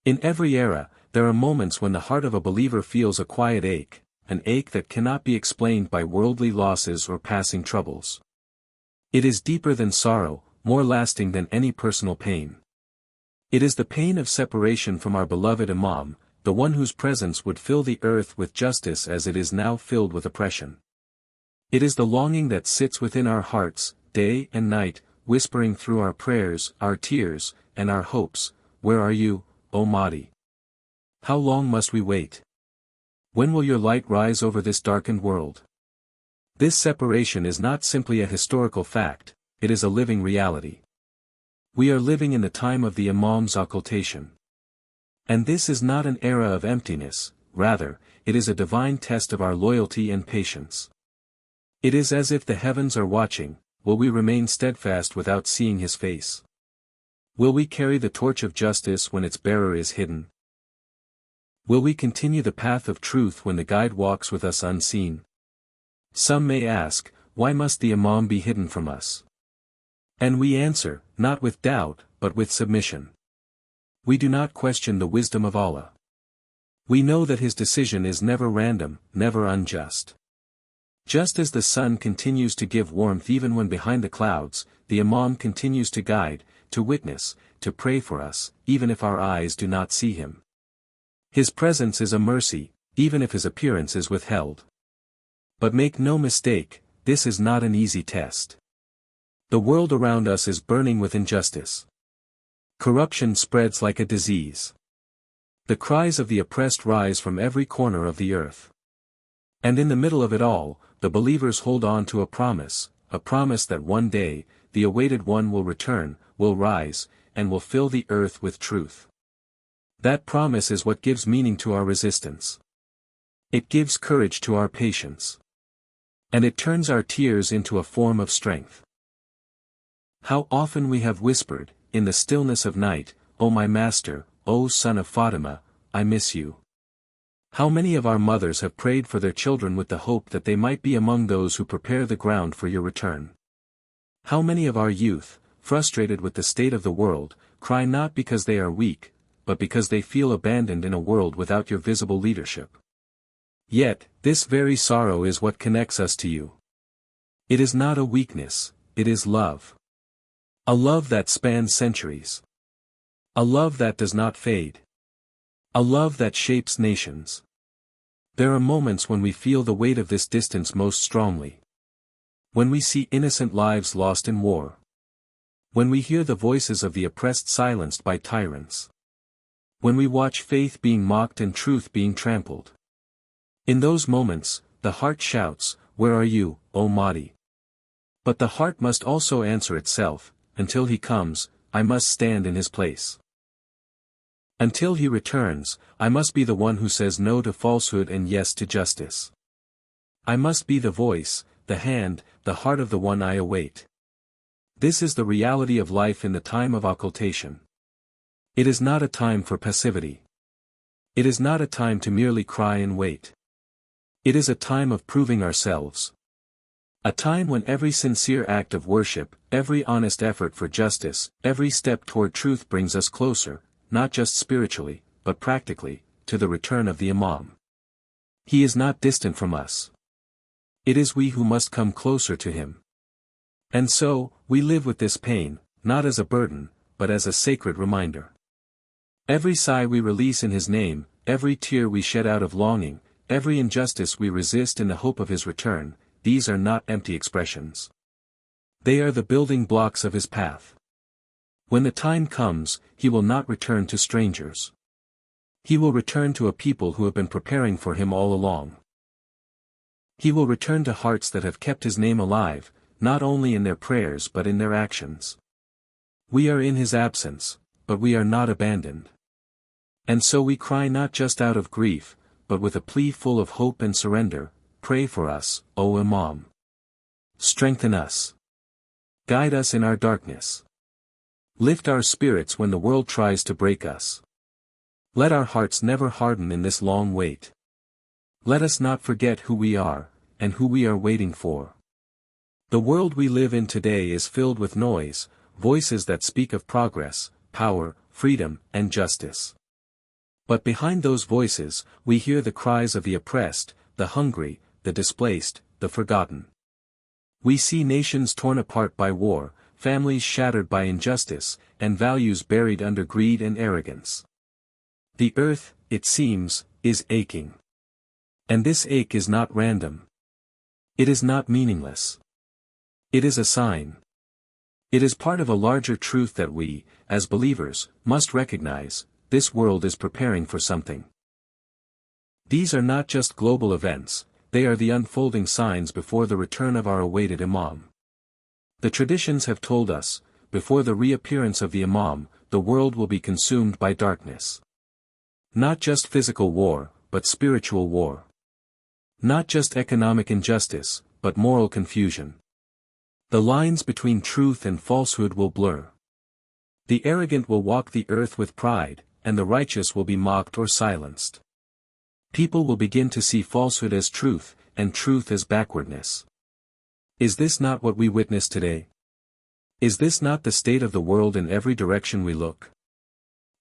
In every era, there are moments when the heart of a believer feels a quiet ache, an ache that cannot be explained by worldly losses or passing troubles. It is deeper than sorrow, more lasting than any personal pain. It is the pain of separation from our beloved Imam, the one whose presence would fill the earth with justice as it is now filled with oppression. It is the longing that sits within our hearts, day and night, whispering through our prayers, our tears, and our hopes, "Where are you, O Mahdi? How long must we wait? When will your light rise over this darkened world?" This separation is not simply a historical fact, it is a living reality. We are living in the time of the Imam's occultation. And this is not an era of emptiness, rather, it is a divine test of our loyalty and patience. It is as if the heavens are watching, will we remain steadfast without seeing his face? Will we carry the torch of justice when its bearer is hidden? Will we continue the path of truth when the guide walks with us unseen? Some may ask, why must the Imam be hidden from us? And we answer, not with doubt, but with submission. We do not question the wisdom of Allah. We know that his decision is never random, never unjust. Just as the sun continues to give warmth even when behind the clouds, the Imam continues to guide, to witness, to pray for us, even if our eyes do not see him. His presence is a mercy, even if his appearance is withheld. But make no mistake, this is not an easy test. The world around us is burning with injustice. Corruption spreads like a disease. The cries of the oppressed rise from every corner of the earth. And in the middle of it all, the believers hold on to a promise that one day, the awaited one will return, will rise, and will fill the earth with truth. That promise is what gives meaning to our resistance. It gives courage to our patience. And it turns our tears into a form of strength. How often we have whispered, in the stillness of night, "O my Master, O Son of Fatima, I miss you." How many of our mothers have prayed for their children with the hope that they might be among those who prepare the ground for your return? How many of our youth, frustrated with the state of the world, cry not because they are weak, but because they feel abandoned in a world without your visible leadership? Yet, this very sorrow is what connects us to you. It is not a weakness, it is love. A love that spans centuries. A love that does not fade. A love that shapes nations. There are moments when we feel the weight of this distance most strongly. When we see innocent lives lost in war. When we hear the voices of the oppressed silenced by tyrants. When we watch faith being mocked and truth being trampled. In those moments, the heart shouts, "Where are you, O Mahdi?" But the heart must also answer itself, until he comes, I must stand in his place. Until he returns, I must be the one who says no to falsehood and yes to justice. I must be the voice, the hand, the heart of the one I await. This is the reality of life in the time of occultation. It is not a time for passivity. It is not a time to merely cry and wait. It is a time of proving ourselves. A time when every sincere act of worship, every honest effort for justice, every step toward truth brings us closer, not just spiritually, but practically, to the return of the Imam. He is not distant from us. It is we who must come closer to him. And so, we live with this pain, not as a burden, but as a sacred reminder. Every sigh we release in his name, every tear we shed out of longing, every injustice we resist in the hope of his return, these are not empty expressions. They are the building blocks of his path. When the time comes, he will not return to strangers. He will return to a people who have been preparing for him all along. He will return to hearts that have kept his name alive, not only in their prayers but in their actions. We are in his absence, but we are not abandoned. And so we cry not just out of grief, but with a plea full of hope and surrender, "Pray for us, O Imam. Strengthen us. Guide us in our darkness. Lift our spirits when the world tries to break us. Let our hearts never harden in this long wait. Let us not forget who we are, and who we are waiting for." The world we live in today is filled with noise, voices that speak of progress, power, freedom, and justice. But behind those voices, we hear the cries of the oppressed, the hungry, the displaced, the forgotten. We see nations torn apart by war, families shattered by injustice, and values buried under greed and arrogance. The earth, it seems, is aching. And this ache is not random. It is not meaningless. It is a sign. It is part of a larger truth that we, as believers, must recognize: this world is preparing for something. These are not just global events, they are the unfolding signs before the return of our awaited Imam. The traditions have told us, before the reappearance of the Imam, the world will be consumed by darkness. Not just physical war, but spiritual war. Not just economic injustice, but moral confusion. The lines between truth and falsehood will blur. The arrogant will walk the earth with pride, and the righteous will be mocked or silenced. People will begin to see falsehood as truth, and truth as backwardness. Is this not what we witness today? Is this not the state of the world in every direction we look?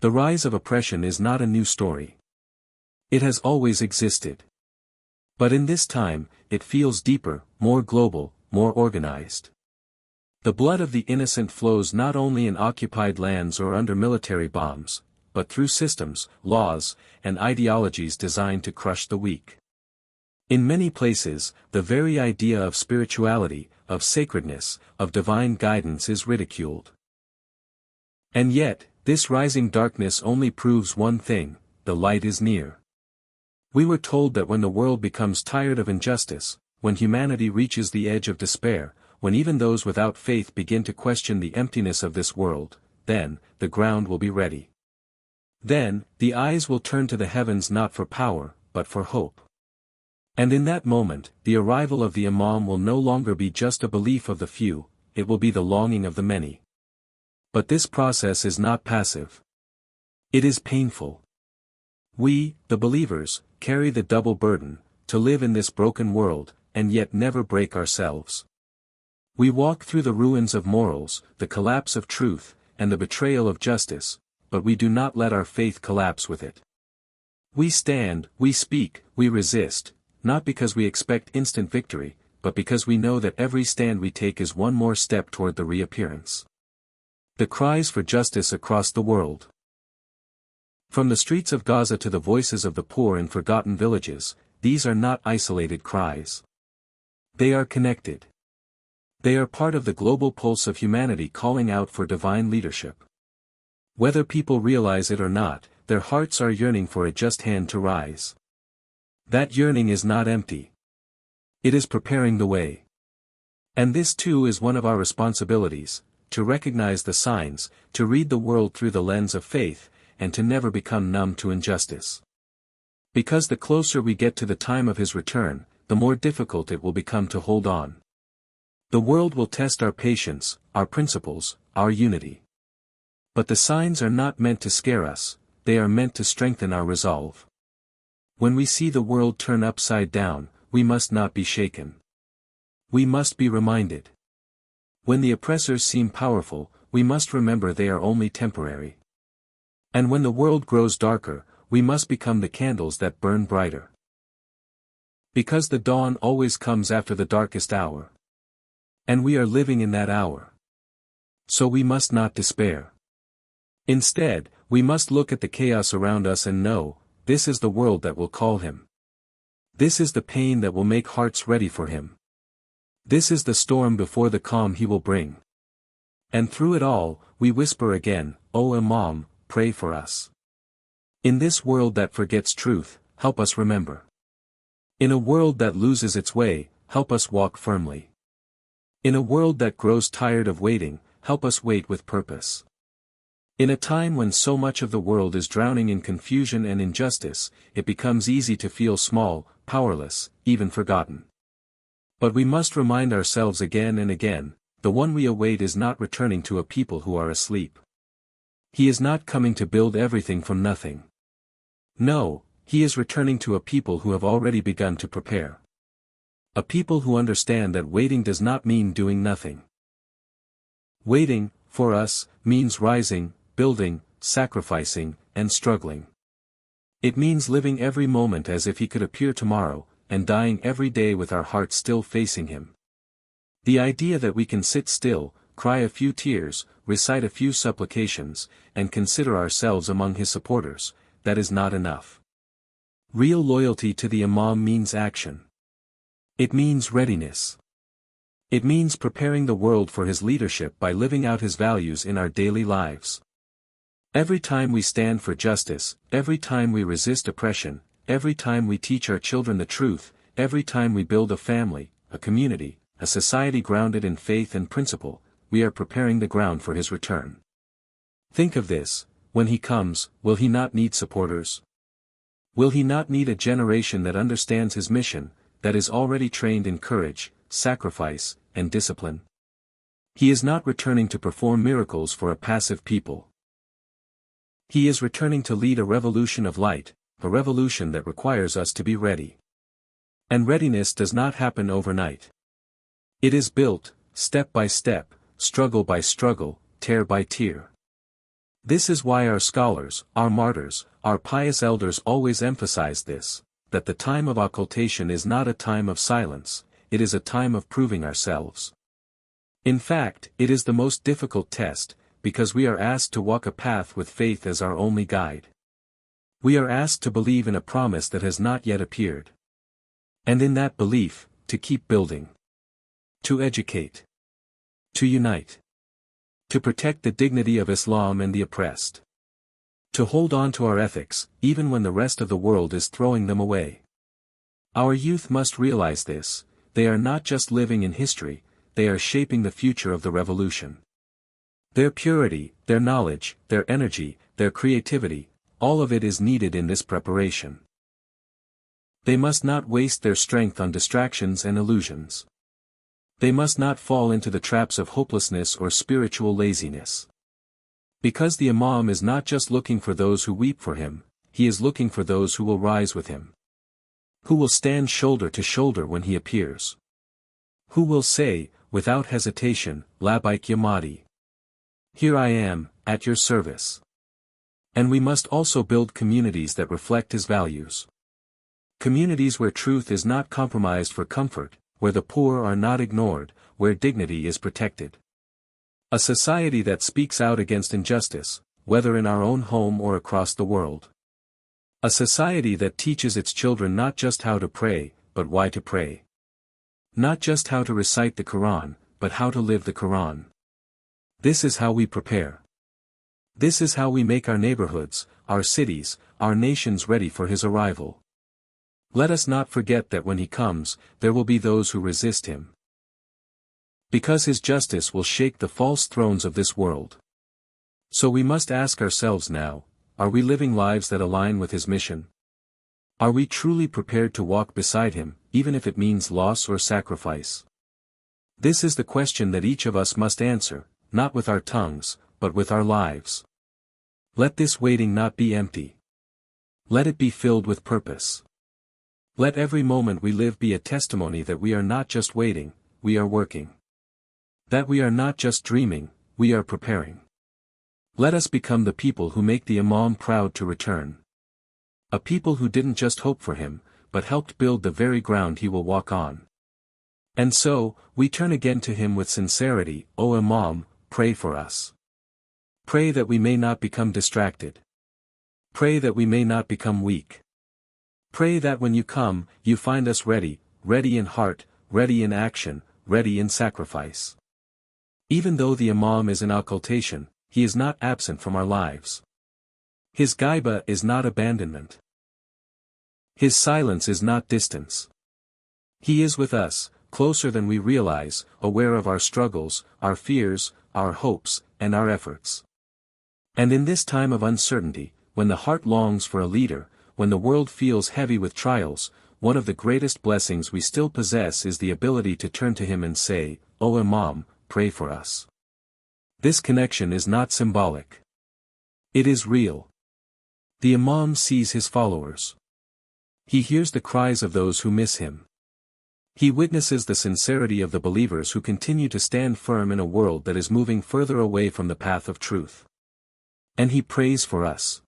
The rise of oppression is not a new story. It has always existed. But in this time, it feels deeper, more global, more organized. The blood of the innocent flows not only in occupied lands or under military bombs, but through systems, laws, and ideologies designed to crush the weak. In many places, the very idea of spirituality, of sacredness, of divine guidance is ridiculed. And yet, this rising darkness only proves one thing: the light is near. We were told that when the world becomes tired of injustice, when humanity reaches the edge of despair, when even those without faith begin to question the emptiness of this world, then, the ground will be ready. Then, the eyes will turn to the heavens not for power, but for hope. And in that moment, the arrival of the Imam will no longer be just a belief of the few, it will be the longing of the many. But this process is not passive. It is painful. We, the believers, carry the double burden: to live in this broken world, and yet never break ourselves. We walk through the ruins of morals, the collapse of truth, and the betrayal of justice, but we do not let our faith collapse with it. We stand, we speak, we resist, not because we expect instant victory, but because we know that every stand we take is one more step toward the reappearance. The cries for justice across the world. From the streets of Gaza to the voices of the poor in forgotten villages, these are not isolated cries. They are connected. They are part of the global pulse of humanity calling out for divine leadership. Whether people realize it or not, their hearts are yearning for a just hand to rise. That yearning is not empty. It is preparing the way. And this too is one of our responsibilities: to recognize the signs, to read the world through the lens of faith, and to never become numb to injustice. Because the closer we get to the time of his return, the more difficult it will become to hold on. The world will test our patience, our principles, our unity. But the signs are not meant to scare us, they are meant to strengthen our resolve. When we see the world turn upside down, we must not be shaken. We must be reminded. When the oppressors seem powerful, we must remember they are only temporary. And when the world grows darker, we must become the candles that burn brighter. Because the dawn always comes after the darkest hour. And we are living in that hour. So we must not despair. Instead, we must look at the chaos around us and know, this is the world that will call him. This is the pain that will make hearts ready for him. This is the storm before the calm he will bring. And through it all, we whisper again, "O Imam, pray for us." In this world that forgets truth, help us remember. In a world that loses its way, help us walk firmly. In a world that grows tired of waiting, help us wait with purpose. In a time when so much of the world is drowning in confusion and injustice, it becomes easy to feel small, powerless, even forgotten. But we must remind ourselves again and again, the one we await is not returning to a people who are asleep. He is not coming to build everything from nothing. No, he is returning to a people who have already begun to prepare. A people who understand that waiting does not mean doing nothing. Waiting, for us, means rising, building, sacrificing, and struggling. It means living every moment as if he could appear tomorrow, and dying every day with our hearts still facing him. The idea that we can sit still, cry a few tears, recite a few supplications, and consider ourselves among his supporters, that is not enough. Real loyalty to the Imam means action. It means readiness. It means preparing the world for his leadership by living out his values in our daily lives. Every time we stand for justice, every time we resist oppression, every time we teach our children the truth, every time we build a family, a community, a society grounded in faith and principle, we are preparing the ground for his return. Think of this: when he comes, will he not need supporters? Will he not need a generation that understands his mission, that is already trained in courage, sacrifice, and discipline? He is not returning to perform miracles for a passive people. He is returning to lead a revolution of light, a revolution that requires us to be ready. And readiness does not happen overnight. It is built, step by step, struggle by struggle, tear by tear. This is why our scholars, our martyrs, our pious elders always emphasize this, that the time of occultation is not a time of silence, it is a time of proving ourselves. In fact, it is the most difficult test, because we are asked to walk a path with faith as our only guide. We are asked to believe in a promise that has not yet appeared. And in that belief, to keep building. To educate. To unite. To protect the dignity of Islam and the oppressed. To hold on to our ethics, even when the rest of the world is throwing them away. Our youth must realize this: they are not just living in history, they are shaping the future of the revolution. Their purity, their knowledge, their energy, their creativity, all of it is needed in this preparation. They must not waste their strength on distractions and illusions. They must not fall into the traps of hopelessness or spiritual laziness. Because the Imam is not just looking for those who weep for him, he is looking for those who will rise with him. Who will stand shoulder to shoulder when he appears. Who will say, without hesitation, Labbaik ya Mahdi. Here I am, at your service. And we must also build communities that reflect his values. Communities where truth is not compromised for comfort, where the poor are not ignored, where dignity is protected. A society that speaks out against injustice, whether in our own home or across the world. A society that teaches its children not just how to pray, but why to pray. Not just how to recite the Quran, but how to live the Quran. This is how we prepare. This is how we make our neighborhoods, our cities, our nations ready for his arrival. Let us not forget that when he comes, there will be those who resist him. Because his justice will shake the false thrones of this world. So we must ask ourselves now, are we living lives that align with his mission? Are we truly prepared to walk beside him, even if it means loss or sacrifice? This is the question that each of us must answer, not with our tongues, but with our lives. Let this waiting not be empty. Let it be filled with purpose. Let every moment we live be a testimony that we are not just waiting, we are working. That we are not just dreaming, we are preparing. Let us become the people who make the Imam proud to return. A people who didn't just hope for him, but helped build the very ground he will walk on. And so, we turn again to him with sincerity. O Imam, pray for us. Pray that we may not become distracted. Pray that we may not become weak. Pray that when you come, you find us ready, ready in heart, ready in action, ready in sacrifice. Even though the Imam is in occultation, he is not absent from our lives. His ghaiba is not abandonment. His silence is not distance. He is with us, closer than we realize, aware of our struggles, our fears, our hopes, and our efforts. And in this time of uncertainty, when the heart longs for a leader, when the world feels heavy with trials, one of the greatest blessings we still possess is the ability to turn to him and say, O Imam, pray for us. This connection is not symbolic. It is real. The Imam sees his followers. He hears the cries of those who miss him. He witnesses the sincerity of the believers who continue to stand firm in a world that is moving further away from the path of truth. And he prays for us.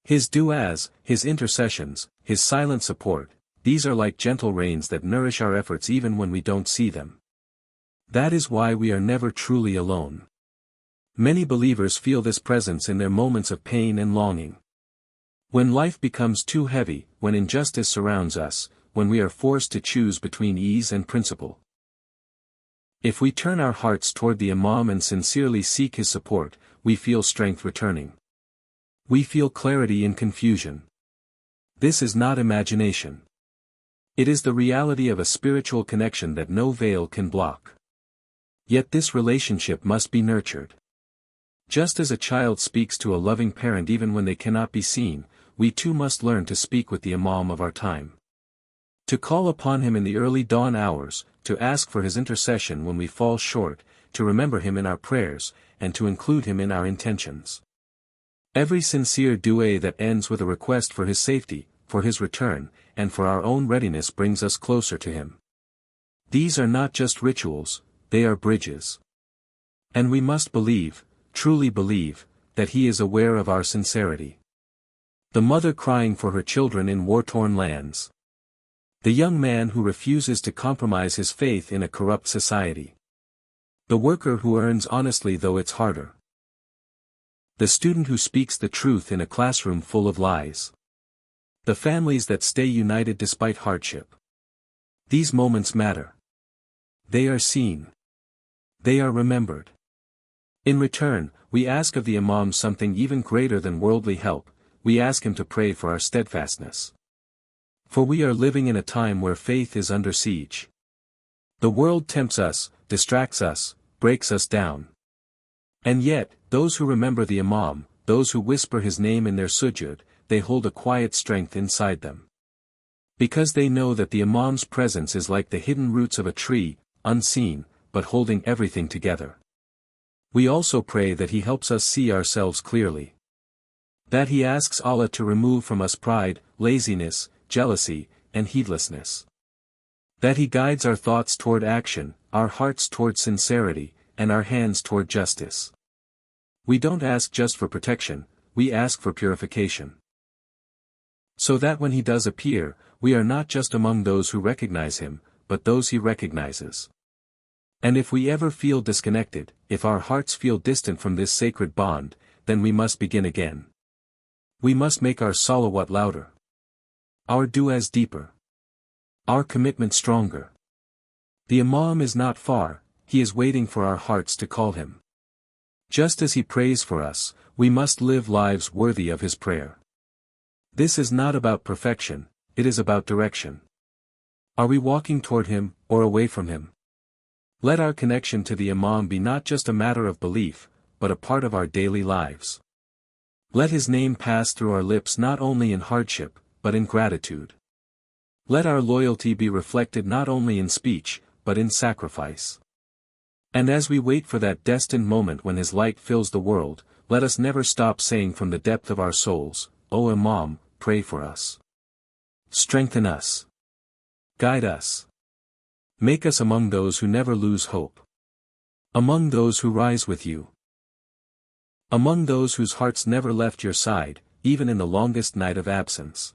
His du'as, his intercessions, his silent support, these are like gentle rains that nourish our efforts even when we don't see them. That is why we are never truly alone. Many believers feel this presence in their moments of pain and longing. When life becomes too heavy, when injustice surrounds us, when we are forced to choose between ease and principle. If we turn our hearts toward the Imam and sincerely seek his support, we feel strength returning. We feel clarity in confusion. This is not imagination. It is the reality of a spiritual connection that no veil can block. Yet this relationship must be nurtured. Just as a child speaks to a loving parent even when they cannot be seen, we too must learn to speak with the Imam of our time. To call upon him in the early dawn hours, to ask for his intercession when we fall short, to remember him in our prayers, and to include him in our intentions. Every sincere dua that ends with a request for his safety, for his return, and for our own readiness brings us closer to him. These are not just rituals, they are bridges. And we must believe, truly believe, that he is aware of our sincerity. The mother crying for her children in war-torn lands. The young man who refuses to compromise his faith in a corrupt society. The worker who earns honestly though it's harder. The student who speaks the truth in a classroom full of lies. The families that stay united despite hardship. These moments matter. They are seen. They are remembered. In return, we ask of the Imam something even greater than worldly help, we ask him to pray for our steadfastness. For we are living in a time where faith is under siege. The world tempts us, distracts us, breaks us down. And yet, those who remember the Imam, those who whisper his name in their sujud, they hold a quiet strength inside them. Because they know that the Imam's presence is like the hidden roots of a tree, unseen, but holding everything together. We also pray that he helps us see ourselves clearly. That he asks Allah to remove from us pride, laziness, jealousy, and heedlessness. That he guides our thoughts toward action, our hearts toward sincerity, and our hands toward justice. We don't ask just for protection, we ask for purification. So that when he does appear, we are not just among those who recognize him, but those he recognizes. And if we ever feel disconnected, if our hearts feel distant from this sacred bond, then we must begin again. We must make our salawat louder. Our du'as deeper. Our commitment stronger. The Imam is not far, he is waiting for our hearts to call him. Just as he prays for us, we must live lives worthy of his prayer. This is not about perfection, it is about direction. Are we walking toward him, or away from him? Let our connection to the Imam be not just a matter of belief, but a part of our daily lives. Let his name pass through our lips not only in hardship, but in gratitude. Let our loyalty be reflected not only in speech, but in sacrifice. And as we wait for that destined moment when his light fills the world, let us never stop saying from the depth of our souls, O Imam, pray for us. Strengthen us. Guide us. Make us among those who never lose hope. Among those who rise with you. Among those whose hearts never left your side, even in the longest night of absence.